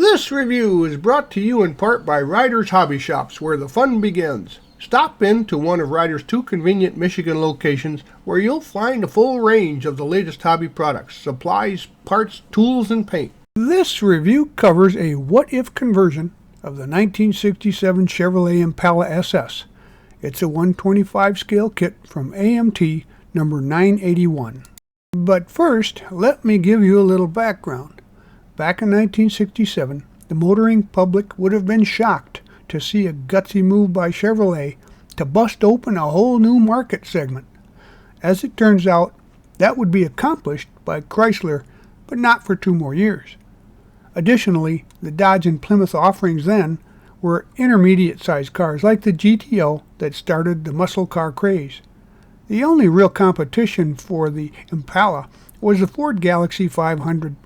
This review is brought to you in part by Ryder's Hobby Shops, where the fun begins. Stop in to one of Ryder's 2 convenient Michigan locations where you'll find a full range of the latest hobby products, supplies, parts, tools, and paint. This review covers a what-if conversion of the 1967 Chevrolet Impala SS. It's a 125 scale kit from AMT number 981. But first, let me give you a little background. Back in 1967, the motoring public would have been shocked to see a gutsy move by Chevrolet to bust open a whole new market segment. As it turns out, that would be accomplished by Chrysler, but not for 2 more years. Additionally, the Dodge and Plymouth offerings then were intermediate-sized cars like the GTO that started the muscle car craze. The only real competition for the Impala was the Ford Galaxie 500,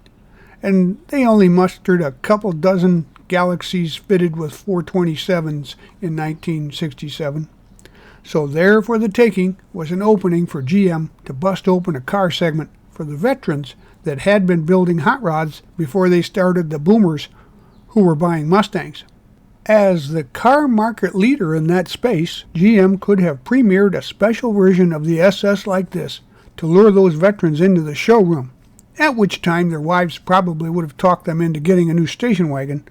and they only mustered a couple dozen Galaxies fitted with 427s in 1967. So there for the taking was an opening for GM to bust open a car segment for the veterans that had been building hot rods before they started the boomers who were buying Mustangs. As the car market leader in that space, GM could have premiered a special version of the SS like this to lure those veterans into the showroom, at which time their wives probably would have talked them into getting a new station wagon.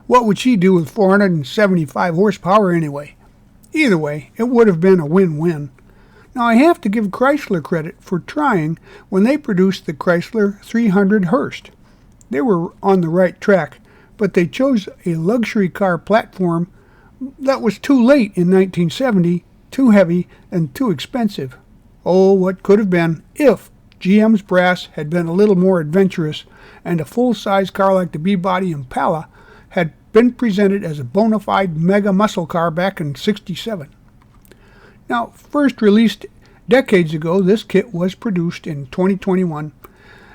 What would she do with 475 horsepower anyway? Either way, it would have been a win-win. Now I have to give Chrysler credit for trying when they produced the Chrysler 300 Hearst. They were on the right track, but they chose a luxury car platform that was too late in 1970, too heavy, and too expensive. Oh, what could have been if GM's brass had been a little more adventurous and a full-size car like the B-body Impala had been presented as a bona fide mega muscle car back in '67. Now, first released decades ago, this kit was produced in 2021,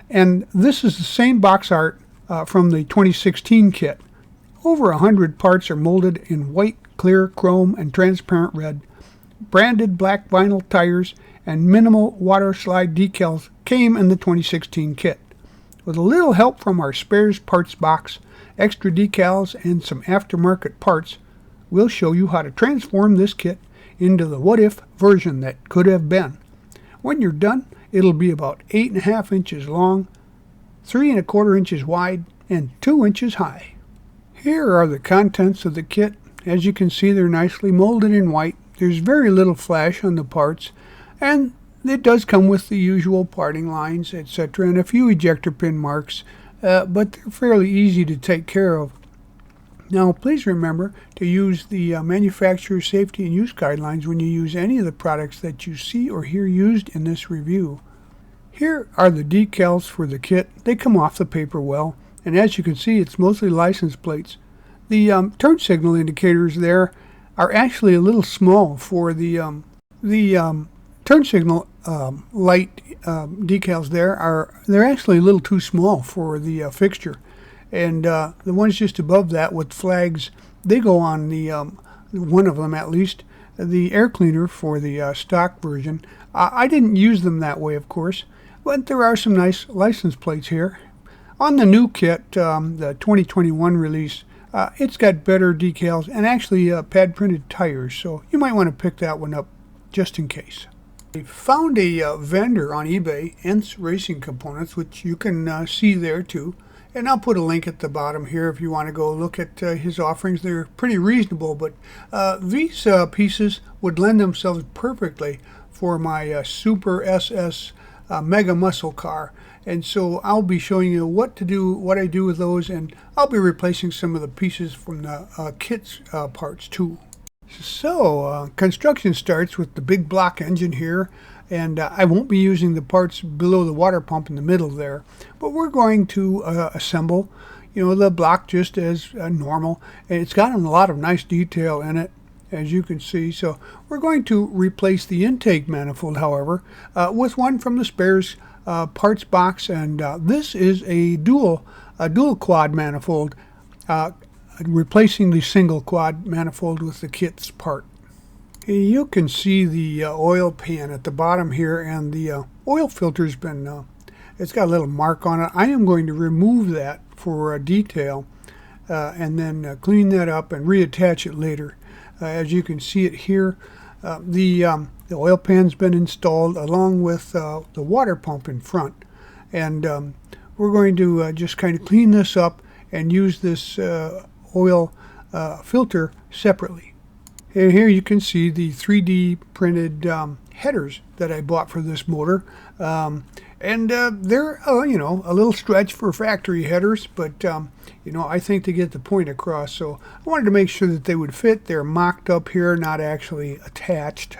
and this is the same box art from the 2016 kit. Over 100 parts are molded in white, clear, chrome, and transparent red. Branded black vinyl tires and minimal water slide decals came in the 2016 kit. With a little help from our spares parts box, extra decals, and some aftermarket parts, we'll show you how to transform this kit into the what-if version that could have been. When you're done, it'll be about 8.5 inches long, 3¼ inches wide, and 2 inches high. Here are the contents of the kit. As you can see, they're nicely molded in white. There's very little flash on the parts, and it does come with the usual parting lines, etc., and a few ejector pin marks, but they're fairly easy to take care of. Now, please remember to use the manufacturer safety and use guidelines when you use any of the products that you see or hear used in this review. Here are the decals for the kit. They come off the paper well, and as you can see, it's mostly license plates. The turn signal indicators there are actually a little small for the turn signal light decals there. They're actually a little too small for the fixture. And the ones just above that with flags, they go on the, one of them at least, the air cleaner for the stock version. I didn't use them that way, of course, but there are some nice license plates here. On the new kit, the 2021 release, it's got better decals and actually pad printed tires, so you might want to pick that one up just in case. I found a vendor on eBay, Ents Racing Components, which you can see there too. And I'll put a link at the bottom here if you want to go look at his offerings. They're pretty reasonable, but these pieces would lend themselves perfectly for my Super SS Mega Muscle car. And so I'll be showing you what I do with those, and I'll be replacing some of the pieces from the kit's parts too. So construction starts with the big block engine here, and I won't be using the parts below the water pump in the middle there, but we're going to assemble, the block just as normal, and it's got a lot of nice detail in it, as you can see. So we're going to replace the intake manifold, however, with one from the spares parts box, and this is a dual quad manifold, replacing the single quad manifold with the kit's part. You can see the oil pan at the bottom here, and the oil filter's been, it's got a little mark on it. I am going to remove that for detail. and then clean that up and reattach it later. As you can see it here, the oil pan's been installed along with the water pump in front, and we're going to just kind of clean this up and use this oil filter separately. And here you can see the 3D printed headers that I bought for this motor. And they're, you know, a little stretch for factory headers, but, you know, I think they get the point across. So I wanted to make sure that they would fit. They're mocked up here, not actually attached,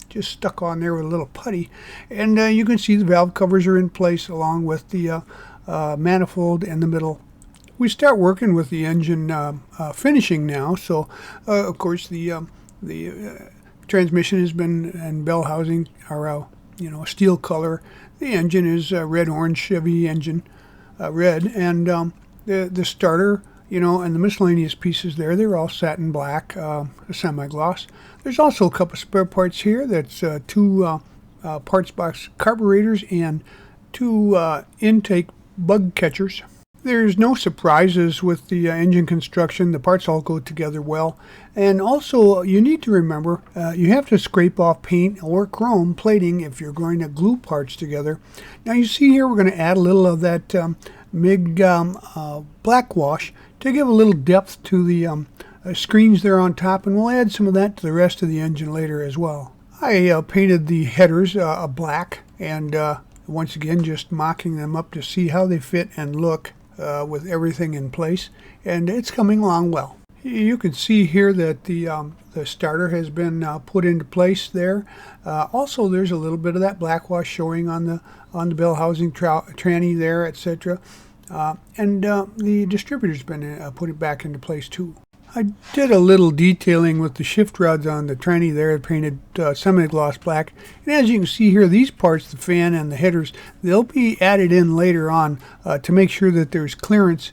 just stuck on there with a little putty. And you can see the valve covers are in place along with the manifold in the middle. We start working with the engine finishing now. So, of course, the transmission has been, and bell housing are, you know, steel color. The engine is red-orange Chevy engine, red, and the starter, you know, and the miscellaneous pieces there, they're all satin black, semi-gloss. There's also a couple spare parts here. That's two parts box carburetors and two intake bug catchers. There's no surprises with the engine construction. The parts all go together well. And also, you need to remember, you have to scrape off paint or chrome plating if you're going to glue parts together. Now you see here we're going to add a little of that MIG black wash to give a little depth to the screens there on top, and we'll add some of that to the rest of the engine later as well. I painted the headers black, and once again just mocking them up to see how they fit and look. With everything in place, and it's coming along well. You can see here that the starter has been put into place there. Also, there's a little bit of that black wash showing on the bell housing tranny there, etc. And the distributor's been put back into place too. I did a little detailing with the shift rods on the tranny there, painted semi-gloss black. And as you can see here, these parts, the fan and the headers, they'll be added in later on to make sure that there's clearance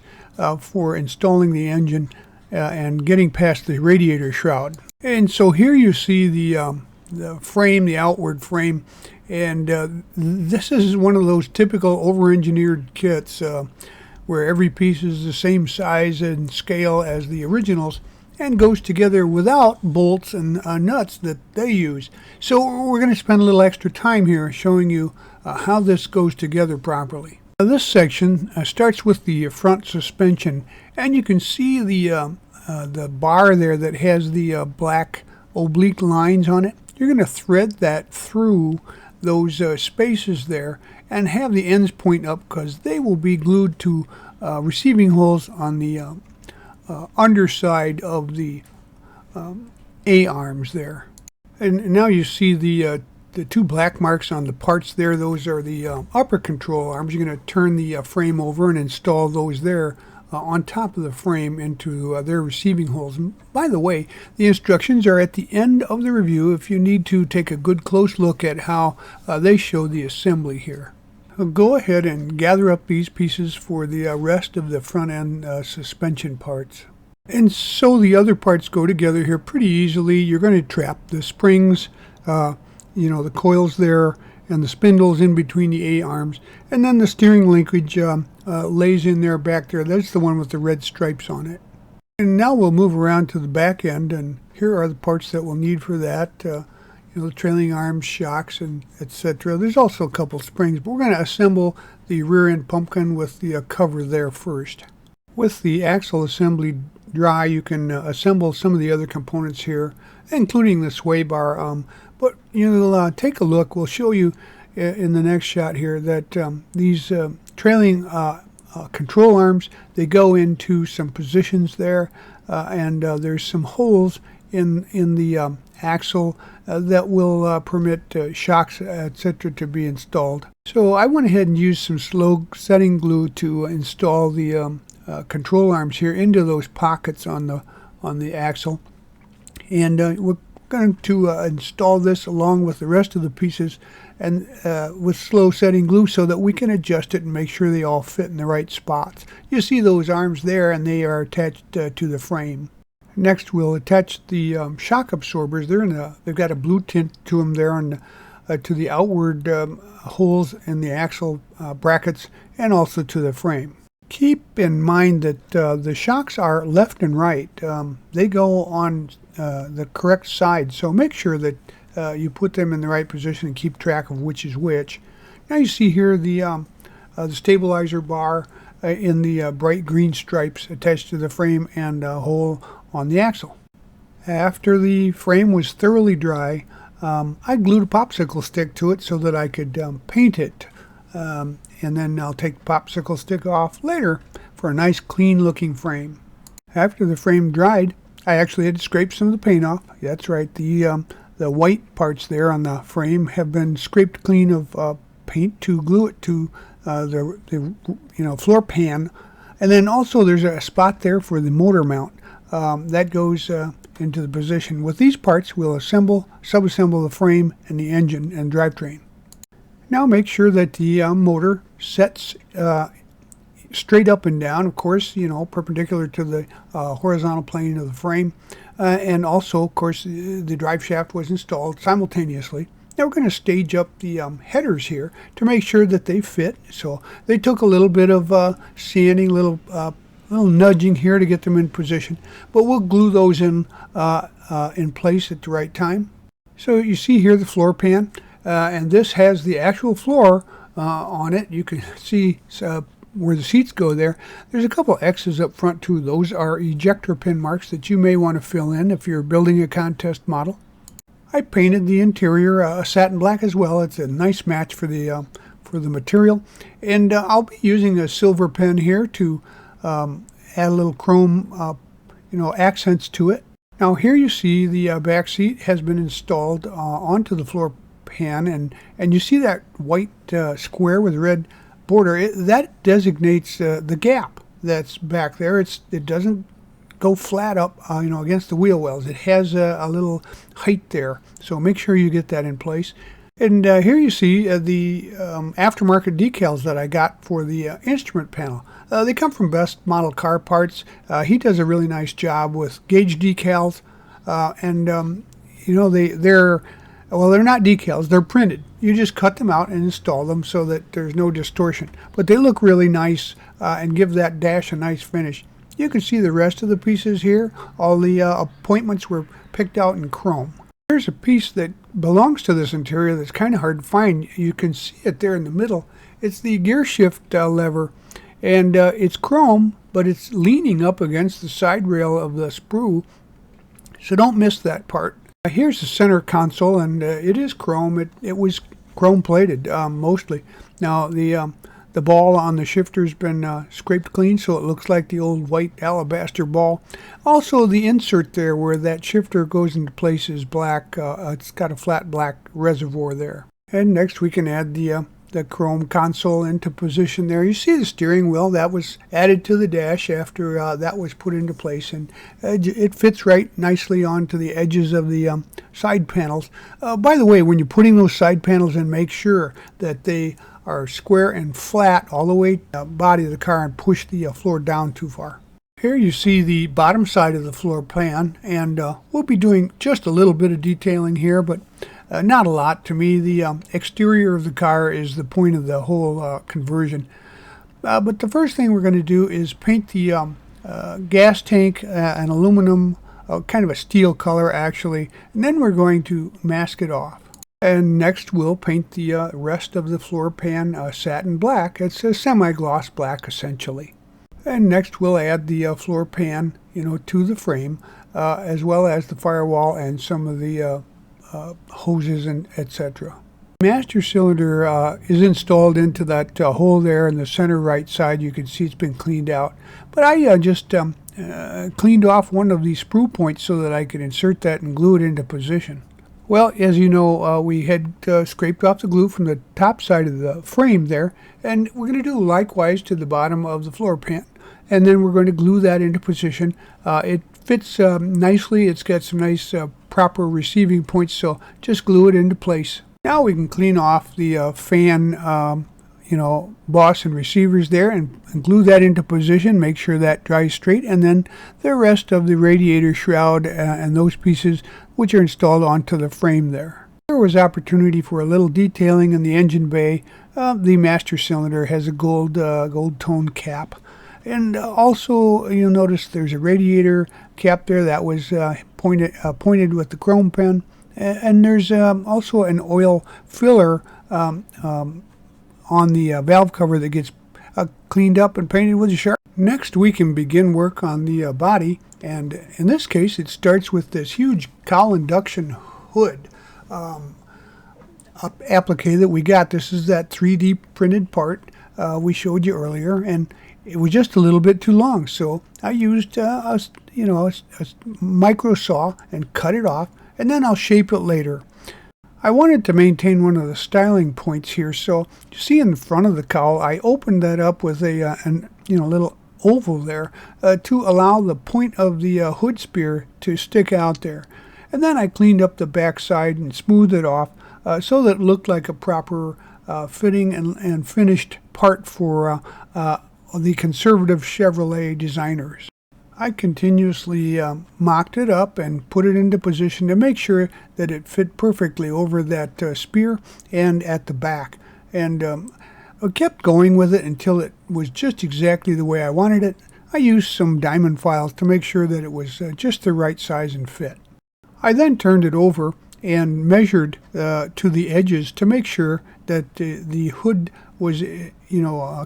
for installing the engine and getting past the radiator shroud. And so here you see the frame, the outward frame, and this is one of those typical over-engineered kits where every piece is the same size and scale as the originals and goes together without bolts and nuts that they use. So we're going to spend a little extra time here showing you how this goes together properly. This section starts with the front suspension, and you can see the bar there that has the black oblique lines on it. You're going to thread that through those spaces there and have the ends point up, because they will be glued to receiving holes on the underside of the A-arms there. And now you see the two black marks on the parts there. Those are the upper control arms. You're going to turn the frame over and install those there on top of the frame into their receiving holes. And by the way, the instructions are at the end of the review if you need to take a good close look at how they show the assembly here. Go ahead and gather up these pieces for the rest of the front end suspension parts. And so the other parts go together here pretty easily. You're going to trap the springs, you know, the coils there, and the spindles in between the A-arms, and then the steering linkage lays in there back there. That's the one with the red stripes on it. And now we'll move around to the back end, and here are the parts that we'll need for that. You know, the trailing arms, shocks, and etc. There's also a couple springs, but we're going to assemble the rear end pumpkin with the cover there first. With the axle assembly dry, you can assemble some of the other components here, including the sway bar. But you'll take a look. We'll show you in the next shot here that these trailing control arms, they go into some positions there, and there's some holes in the axle that will permit shocks, etc. to be installed. So I went ahead and used some slow setting glue to install the control arms here into those pockets on the axle, and we're going to install this along with the rest of the pieces and with slow setting glue so that we can adjust it and make sure they all fit in the right spots. You see those arms there, and they are attached to the frame. Next, we'll attach the shock absorbers. They've got a blue tint to them there, and to the outward holes in the axle brackets, and also to the frame. Keep in mind that the shocks are left and right. They go on the correct side, so make sure that you put them in the right position and keep track of which is which. Now you see here the stabilizer bar in the bright green stripes attached to the frame and a hole on the axle. After the frame was thoroughly dry, I glued a popsicle stick to it so that I could paint it. And then I'll take the popsicle stick off later for a nice clean looking frame. After the frame dried, I actually had to scrape some of the paint off. That's right, the white parts there on the frame have been scraped clean of paint to glue it to the floor pan. And then also there's a spot there for the motor mount. That goes into the position. With these parts, we'll subassemble the frame and the engine and drivetrain. Now make sure that the motor sets straight up and down, of course, perpendicular to the horizontal plane of the frame. And also, of course, the drive shaft was installed simultaneously. Now we're going to stage up the headers here to make sure that they fit. So they took a little bit of sanding, little nudging here to get them in position. But we'll glue those in place at the right time. So you see here the floor pan. And this has the actual floor on it. You can see where the seats go there. There's a couple X's up front too. Those are ejector pin marks that you may want to fill in if you're building a contest model. I painted the interior satin black as well. It's a nice match for the material. And I'll be using a silver pen here to add a little chrome accents to it. Now here you see the back seat has been installed onto the floor pan, and you see that white square with red border. That designates the gap that's back there. It doesn't go flat up against the wheel wells. It has a little height there, so make sure you get that in place. And here you see the aftermarket decals that I got for the instrument panel. They come from Best Model Car Parts. He does a really nice job with gauge decals, and they're not decals, they're printed. You just cut them out and install them so that there's no distortion. But they look really nice and give that dash a nice finish. You can see the rest of the pieces here. All the appointments were picked out in chrome. Here's a piece that belongs to this interior that's kind of hard to find. You can see it there in the middle. It's the gear shift lever. And it's chrome, but it's leaning up against the side rail of the sprue. So don't miss that part. Here's the center console, and it is chrome. It was chrome plated mostly. Now the ball on the shifter's been scraped clean, so it looks like the old white alabaster ball. Also, the insert there where that shifter goes into place is black. It's got a flat black reservoir there. And next we can add the chrome console into position there. You see the steering wheel that was added to the dash after that was put into place, and it fits right nicely onto the edges of the side panels. By the way, when you're putting those side panels in, make sure that they are square and flat all the way to the body of the car and push the floor down too far. Here you see the bottom side of the floor pan, and we'll be doing just a little bit of detailing here, but not a lot. To me, the exterior of the car is the point of the whole conversion. But the first thing we're going to do is paint the gas tank an aluminum, kind of a steel color actually, and then we're going to mask it off. And next we'll paint the rest of the floor pan satin black. It's a semi-gloss black essentially. And next we'll add the floor pan to the frame, as well as the firewall and some of the hoses and etc. Master cylinder is installed into that hole there in the center right side. You can see it's been cleaned out, but I just cleaned off one of these sprue points so that I could insert that and glue it into position. Well, as you know, we had scraped off the glue from the top side of the frame there, and we're going to do likewise to the bottom of the floor pan, and then we're going to glue that into position. It fits nicely. It's got some nice proper receiving points, so just glue it into place. Now we can clean off the fan boss and receivers there and glue that into position, make sure that dries straight, and then the rest of the radiator shroud and those pieces which are installed onto the frame there. There was opportunity for a little detailing in the engine bay. The master cylinder has a gold tone cap. And also you'll notice there's a radiator cap there that was pointed with the chrome pen. And there's also an oil filler on the valve cover that gets cleaned up and painted with a sharp. Next we can begin work on the body, and in this case it starts with this huge cowl induction hood applique that we got. This is that 3D printed part we showed you earlier, and it was just a little bit too long, so I used a micro saw and cut it off, and then I'll shape it later. I wanted to maintain one of the styling points here, so you see in front of the cowl I opened that up with a little oval there to allow the point of the hood spear to stick out there. And then I cleaned up the back side and smoothed it off so that it looked like a proper fitting and finished part for the conservative Chevrolet designers. I continuously mocked it up and put it into position to make sure that it fit perfectly over that spear and at the back. And I kept going with it until it was just exactly the way I wanted it. I used some diamond files to make sure that it was just the right size and fit. I then turned it over and measured to the edges to make sure that the hood was,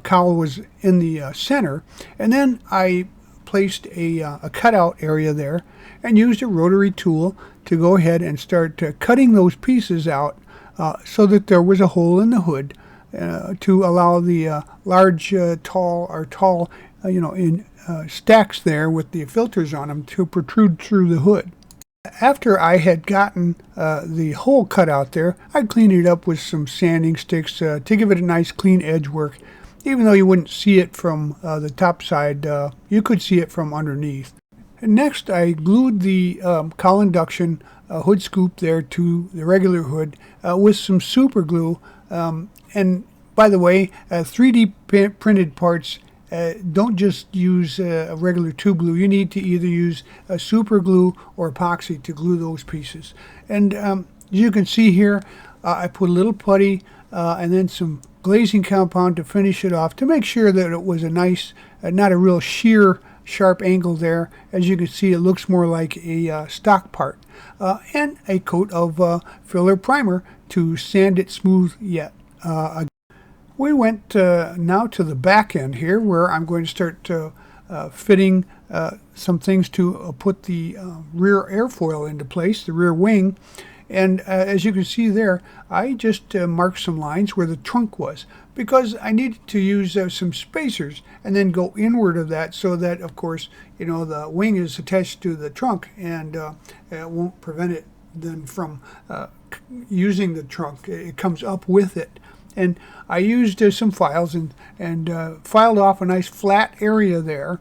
cowl was in the center. And then I placed a cutout area there and used a rotary tool to go ahead and start cutting those pieces out so that there was a hole in the hood to allow the large, tall, stacks there with the filters on them to protrude through the hood. After I had gotten the hole cut out there, I cleaned it up with some sanding sticks to give it a nice clean edge work. Even though you wouldn't see it from the top side, you could see it from underneath. And next I glued the cowl induction hood scoop there to the regular hood with some super glue. And by the way, 3D printed parts don't just use a regular tube glue. You need to either use a super glue or epoxy to glue those pieces. And as you can see here, I put a little putty and then some glazing compound to finish it off to make sure that it was a nice, not a real sheer, sharp angle there. As you can see, it looks more like a stock part. And a coat of filler primer to sand it smooth yet again. We went now to the back end here, where I'm going to start fitting some things to put the rear airfoil into place, the rear wing. And as you can see there, I just marked some lines where the trunk was, because I needed to use some spacers and then go inward of that, so that, of course, the wing is attached to the trunk, and it won't prevent it then from using the trunk. It comes up with it. And I used some files and filed off a nice flat area there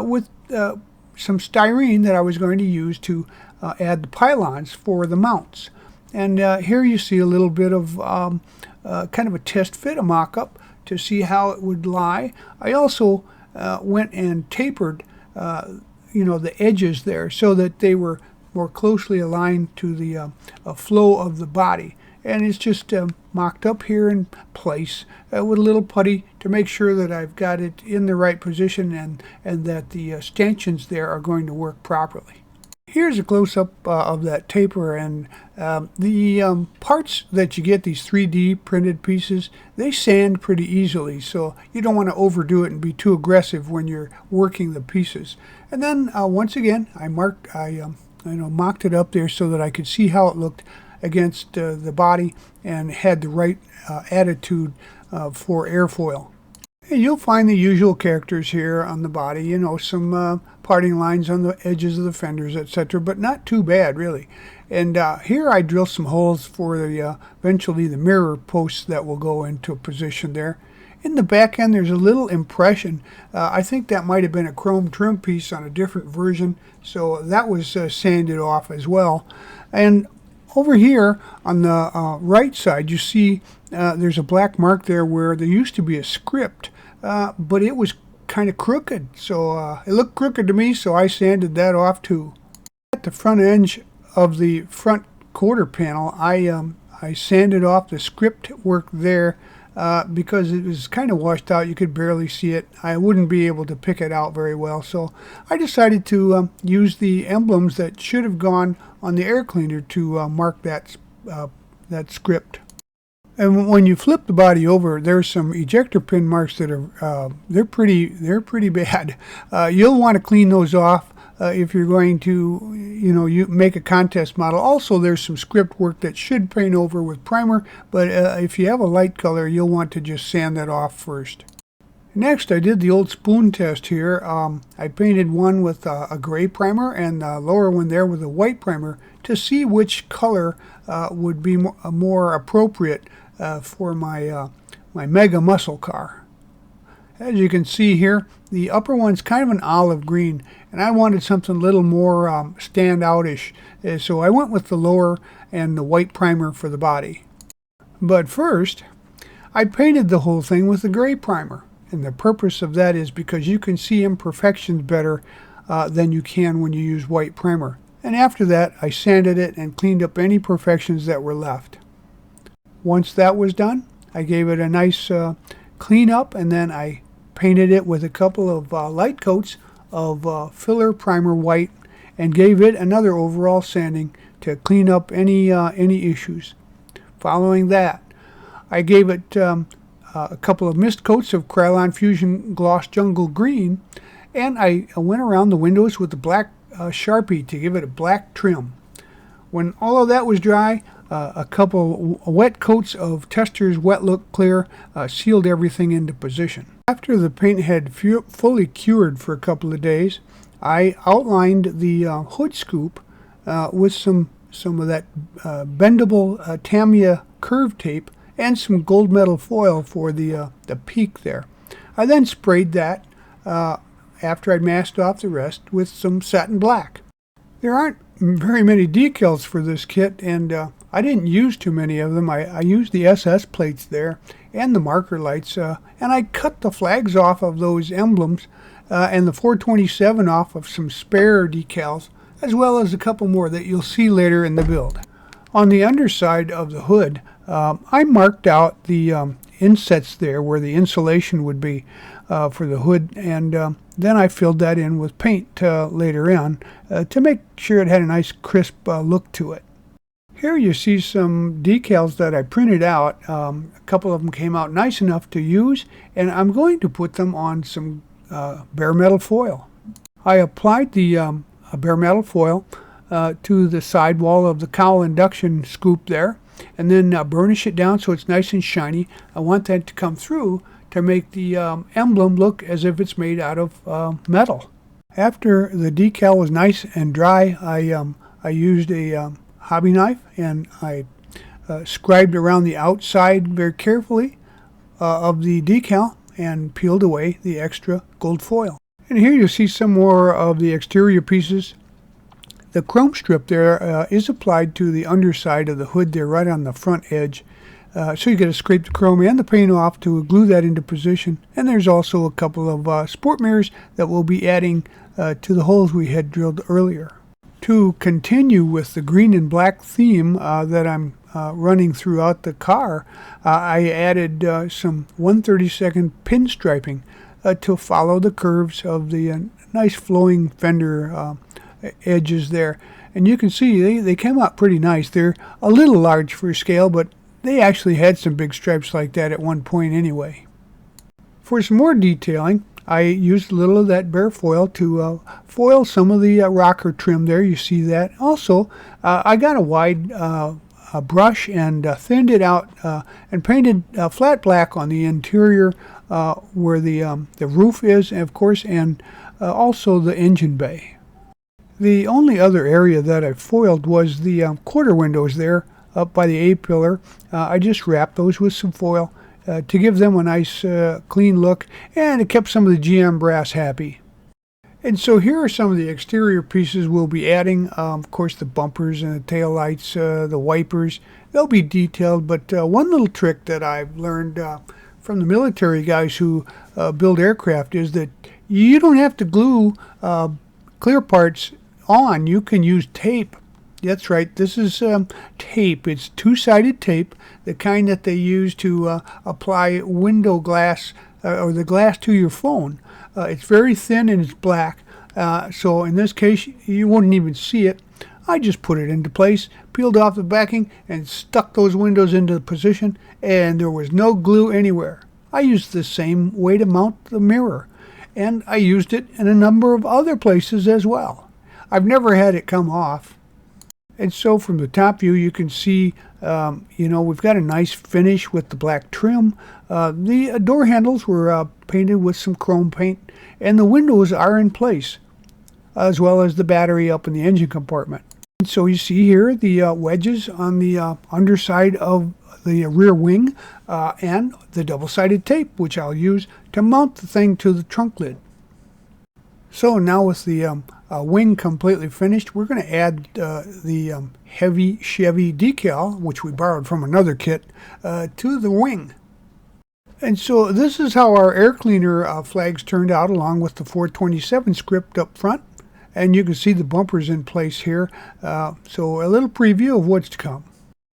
with some styrene that I was going to use to add the pylons for the mounts. And here you see a little bit of kind of a test fit, a mock-up, to see how it would lie. I also went and tapered the edges there so that they were more closely aligned to the flow of the body. And it's just mocked up here in place with a little putty to make sure that I've got it in the right position and that the stanchions there are going to work properly. Here's a close-up of that taper, and the parts that you get, these 3D printed pieces, they sand pretty easily, so you don't want to overdo it and be too aggressive when you're working the pieces. And then once again, I mocked it up there so that I could see how it looked against the body and had the right attitude for airfoil. And you'll find the usual characters here on the body, some parting lines on the edges of the fenders, etc., but not too bad, really. And here I drilled some holes for eventually the mirror posts that will go into position there. In the back end, there's a little impression. I think that might have been a chrome trim piece on a different version, so that was sanded off as well. And over here on the right side, you see there's a black mark there where there used to be a script, but it was kind of crooked. So it looked crooked to me, so I sanded that off too. At the front edge of the front quarter panel, I sanded off the script work there because it was kind of washed out. You could barely see it. I wouldn't be able to pick it out very well. So I decided to use the emblems that should have gone on the air cleaner to mark that script. And when you flip the body over, there's some ejector pin marks that are they're pretty bad. You'll want to clean those off if you're going to, you make a contest model. Also, there's some script work that should paint over with primer, but if you have a light color, you'll want to just sand that off first. Next, I did the old spoon test here. I painted one with a gray primer and the lower one there with a white primer to see which color would be more appropriate for my mega muscle car. As you can see here, the upper one's kind of an olive green, and I wanted something a little more standout-ish, so I went with the lower and the white primer for the body. But first, I painted the whole thing with the gray primer, and the purpose of that is because you can see imperfections better than you can when you use white primer. And after that, I sanded it and cleaned up any imperfections that were left. Once that was done, I gave it a nice clean up, and then I painted it with a couple of light coats of filler primer white and gave it another overall sanding to clean up any issues. Following that, I gave it a couple of mist coats of Krylon Fusion Gloss Jungle Green, and I went around the windows with the black Sharpie to give it a black trim. When all of that was dry, a couple wet coats of Tester's Wet Look Clear sealed everything into position. After the paint had fully cured for a couple of days, I outlined the hood scoop with some of that bendable Tamiya curve tape and some gold metal foil for the peak there. I then sprayed that after I'd masked off the rest with some satin black. There aren't very many decals for this kit, and I didn't use too many of them. I used the SS plates there and the marker lights, and I cut the flags off of those emblems and the 427 off of some spare decals, as well as a couple more that you'll see later in the build. On the underside of the hood, I marked out the insets there where the insulation would be for the hood, and then I filled that in with paint later on to make sure it had a nice crisp look to it. Here you see some decals that I printed out. A couple of them came out nice enough to use, and I'm going to put them on some bare metal foil. I applied the bare metal foil to the sidewall of the cowl induction scoop there, and then burnish it down so it's nice and shiny. I want that to come through to make the emblem look as if it's made out of metal. After the decal was nice and dry, I used a hobby knife and I scribed around the outside very carefully of the decal and peeled away the extra gold foil. And here you see some more of the exterior pieces. The chrome strip there is applied to the underside of the hood there, right on the front edge. So you got to scrape the chrome and the paint off to glue that into position. And there's also a couple of sport mirrors that we'll be adding to the holes we had drilled earlier. To continue with the green and black theme that I'm running throughout the car, I added some 1/32 pinstriping to follow the curves of the nice flowing fender edges there. And you can see they came out pretty nice. They're a little large for scale, but they actually had some big stripes like that at one point anyway. For some more detailing, I used a little of that bare foil to foil some of the rocker trim there. You see that. Also, I got a wide brush and thinned it out and painted flat black on the interior where the roof is, of course, and also the engine bay. The only other area that I foiled was the quarter windows there up by the A-pillar. I just wrapped those with some foil to give them a nice clean look, and it kept some of the GM brass happy. And so here are some of the exterior pieces we'll be adding. Of course, the bumpers and the tail lights, the wipers, they'll be detailed, but one little trick that I've learned from the military guys who build aircraft is that you don't have to glue clear parts on. You can use tape That's right. This is tape. It's two-sided tape, the kind that they use to apply window glass or the glass to your phone. It's very thin and it's black. So in this case, you wouldn't even see it. I just put it into place, peeled off the backing, and stuck those windows into position, and there was no glue anywhere. I used the same way to mount the mirror, and I used it in a number of other places as well. I've never had it come off. And so from the top view, you can see, we've got a nice finish with the black trim. The door handles were painted with some chrome paint, and the windows are in place, as well as the battery up in the engine compartment. And so you see here the wedges on the underside of the rear wing and the double-sided tape, which I'll use to mount the thing to the trunk lid. So now with the wing completely finished, we're going to add the heavy Chevy decal, which we borrowed from another kit, to the wing. And so this is how our air cleaner flags turned out, along with the 427 script up front. And you can see the bumpers in place here. So a little preview of what's to come.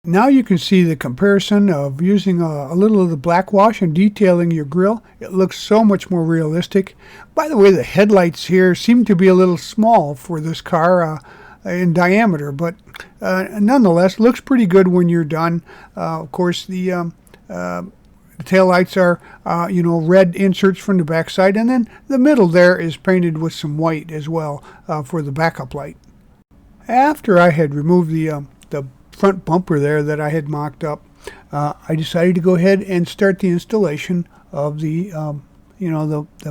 Now you can see the comparison of using a little of the black wash and detailing your grille. It looks so much more realistic. By the way, the headlights here seem to be a little small for this car in diameter, but nonetheless looks pretty good when you're done. Of course, the tail lights are red inserts from the backside, and then the middle there is painted with some white as well for the backup light. After I had removed the front bumper there that I had mocked up, I decided to go ahead and start the installation of the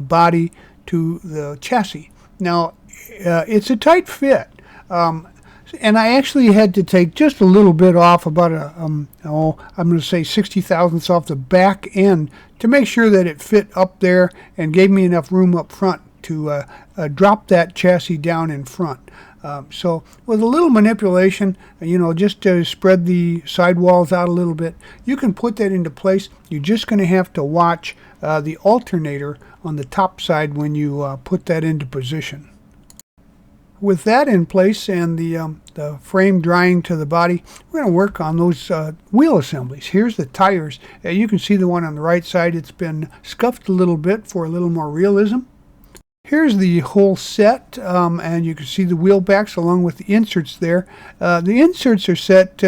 body to the chassis. Now it's a tight fit, and I actually had to take just a little bit off, about I'm going to say 60 thousandths off the back end, to make sure that it fit up there and gave me enough room up front to drop that chassis down in front. So with a little manipulation, just to spread the sidewalls out a little bit, you can put that into place. You're just going to have to watch the alternator on the top side when you put that into position. With that in place and the frame drying to the body, we're going to work on those wheel assemblies. Here's the tires. You can see the one on the right side. It's been scuffed a little bit for a little more realism. Here's the whole set, and you can see the wheel backs along with the inserts there. The inserts are set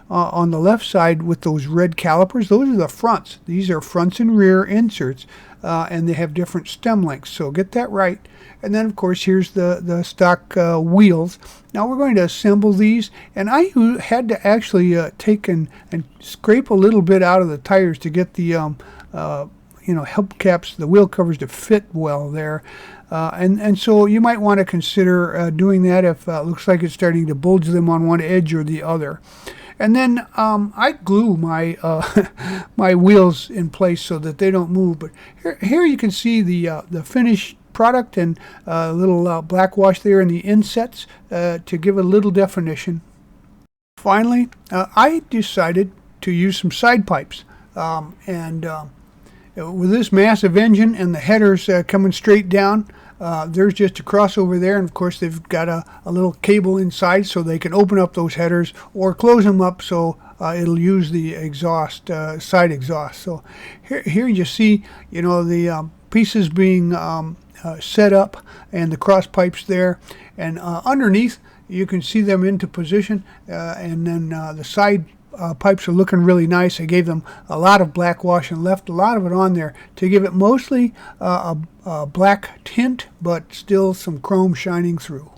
on the left side with those red calipers. Those are the fronts. These are fronts and rear inserts, and they have different stem lengths, so get that right. And then, of course, here's the stock wheels. Now we're going to assemble these, and I had to actually take and scrape a little bit out of the tires to get the hubcaps, the wheel covers to fit well there. And so you might want to consider doing that if it looks like it's starting to bulge them on one edge or the other. And then I glue my my wheels in place so that they don't move. But here you can see the finished product and a little black wash there in the insets to give a little definition. Finally, I decided to use some side pipes. With this massive engine and the headers coming straight down, there's just a crossover there, and of course they've got a little cable inside so they can open up those headers or close them up so it'll use the exhaust, side exhaust. So here you see, the pieces being set up and the cross pipes there, and underneath you can see them into position, and then the side pipes are looking really nice. I gave them a lot of black wash and left a lot of it on there to give it mostly a black tint, but still some chrome shining through.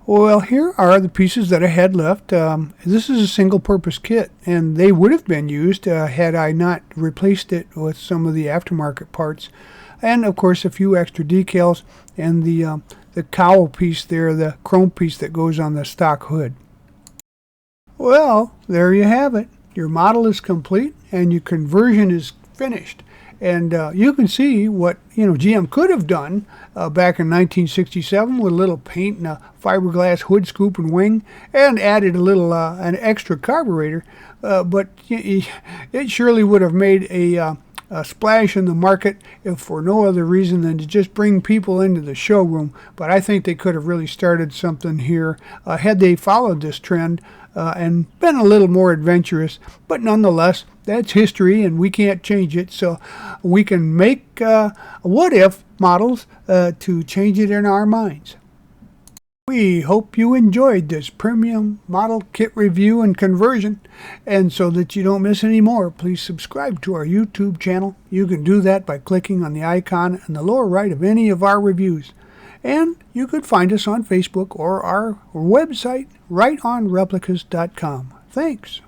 Well, here are the pieces that I had left. This is a single-purpose kit, and they would have been used had I not replaced it with some of the aftermarket parts. And, of course, a few extra decals and the cowl piece there, the chrome piece that goes on the stock hood. Well, there you have it. Your model is complete and your conversion is finished. And you can see what GM could have done back in 1967 with a little paint and a fiberglass hood scoop and wing, and added a little an extra carburetor. But it surely would have made a splash in the market, if for no other reason than to just bring people into the showroom. But I think they could have really started something here had they followed this trend and been a little more adventurous. But nonetheless, that's history and we can't change it. So we can make what-if models to change it in our minds. We hope you enjoyed this premium model kit review and conversion. And so that you don't miss any more, please subscribe to our YouTube channel. You can do that by clicking on the icon in the lower right of any of our reviews. And you could find us on Facebook or our website, rightonreplicas.com. Thanks.